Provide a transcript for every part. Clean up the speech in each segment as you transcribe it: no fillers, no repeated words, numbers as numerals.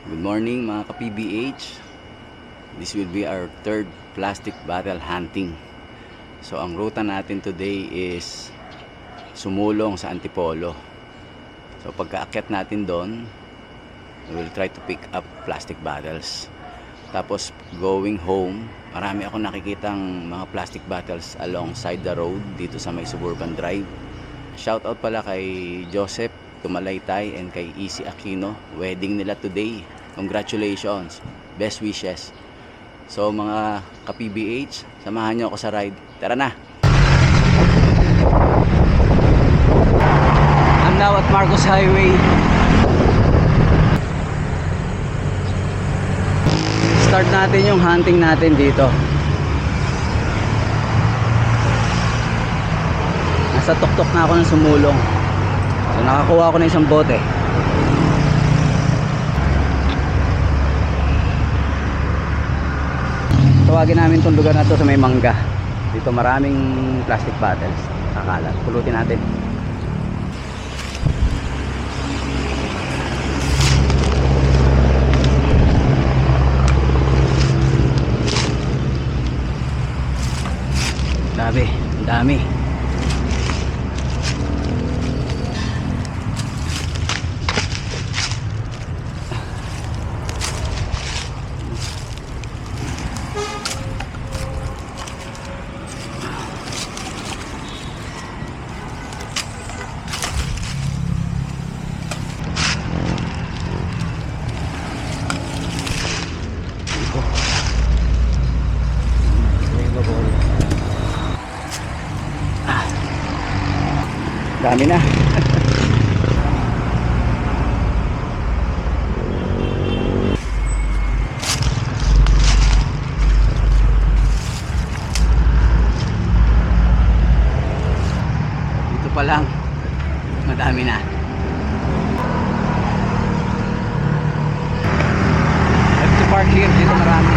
Good morning mga ka-PBH. This will be our third plastic bottle hunting. So ang ruta natin today is sumulong sa Antipolo. So pagkaakyat natin doon, we will try to pick up plastic bottles. Tapos going home, marami ako nakikitang mga plastic bottles alongside the road dito sa may Suburban Drive. Shout out pala kay Joseph Tumalaytay and kay Easy Aquino. Wedding nila today. Congratulations. Best wishes. So mga ka-PBH, samahan nyo ako sa ride. Tara na! I'm now at Marcos Highway. Start natin yung hunting natin dito. Nasa tuktok na ako ng sumulong. So nakakuha ako ng isang bote. Tawagin namin itong lugar na to sa may mangga. Dito maraming plastic bottles kakalat. Pulutin natin. Grabe, ang dami. Dami na. Dito pa lang madami na. Have to park here. Dito marami.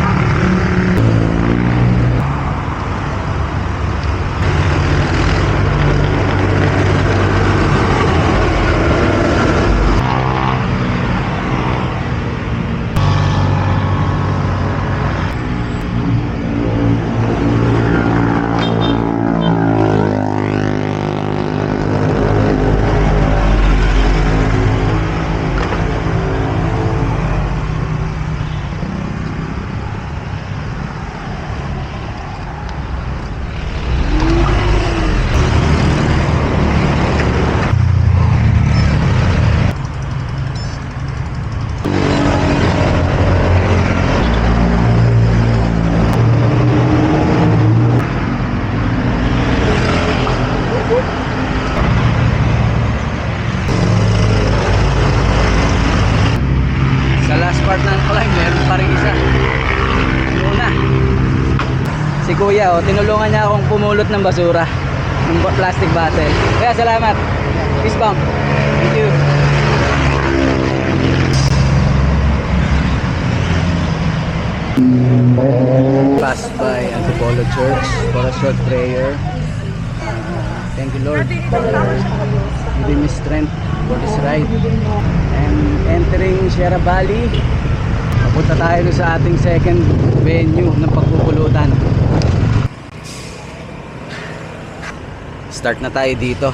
Si kuya, tinulungan niya akong pumulot ng basura ng plastic bottle. Kaya salamat. Peace bump. Thank you. Pass by Antipolo Church for a short prayer. Thank you Lord for giving me strength for this ride. And entering Sierra Valley, papunta tayo sa ating second venue ng pagpupulutan. Start na tayo dito.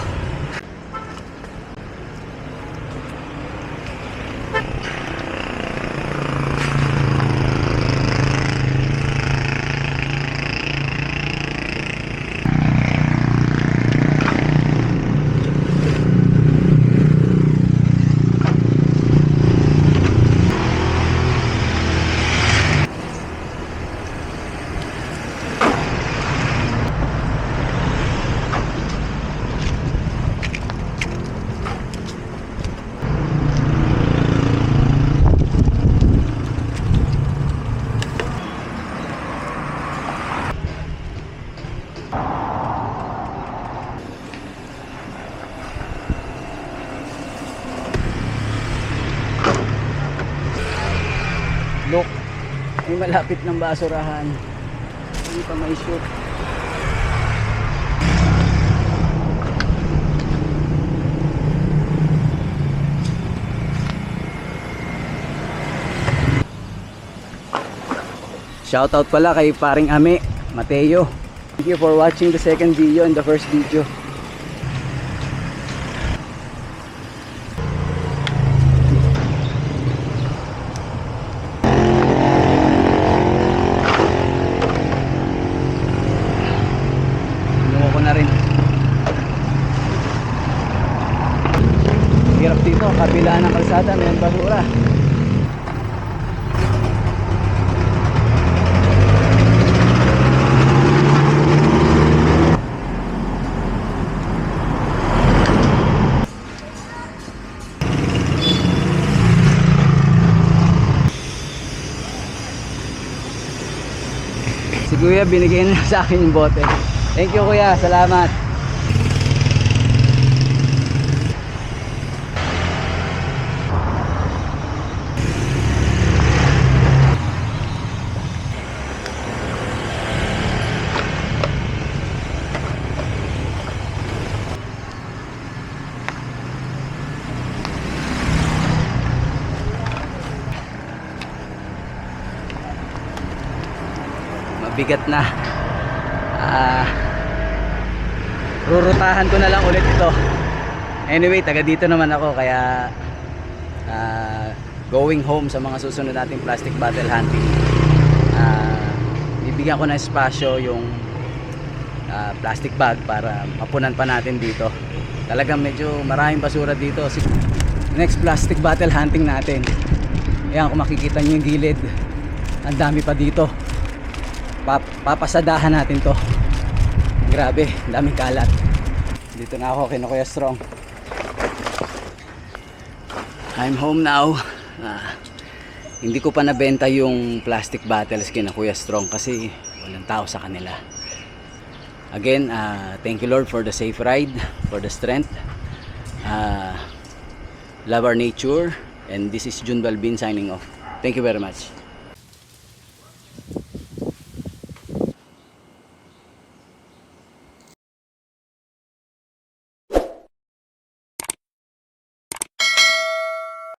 Look, may malapit ng basurahan. Hindi pa may shoot. Shoutout pala kay paring Ame, Mateo. Thank you for watching the second video and the first video. Inuha ko na rin. Hirap dito, kabilaan ng kalsada, may basura. Si Kuya binigyan na sa akin yung bote. Thank you Kuya, salamat. Mabigat na. Rurutahan ko na lang ulit ito. Anyway, taga dito naman ako, kaya going home sa mga susunod nating plastic bottle hunting. Bibigyan ko ng espasyo yung plastic bag para mapunan pa natin dito. Talagang medyo maraming basura dito. Next plastic bottle hunting natin. Ayan, kung makikita nyo yung gilid, ang dami pa dito. Papasadahan natin to. Grabe, daming kalat. Dito na ako kina Kuya Strong. I'm home now. Hindi ko pa nabenta yung plastic bottles kina Kuya Strong kasi walang tao sa kanila. Again, thank you Lord for the safe ride, for the strength. Love our nature, and this is Jun Balbin signing off. Thank you very much.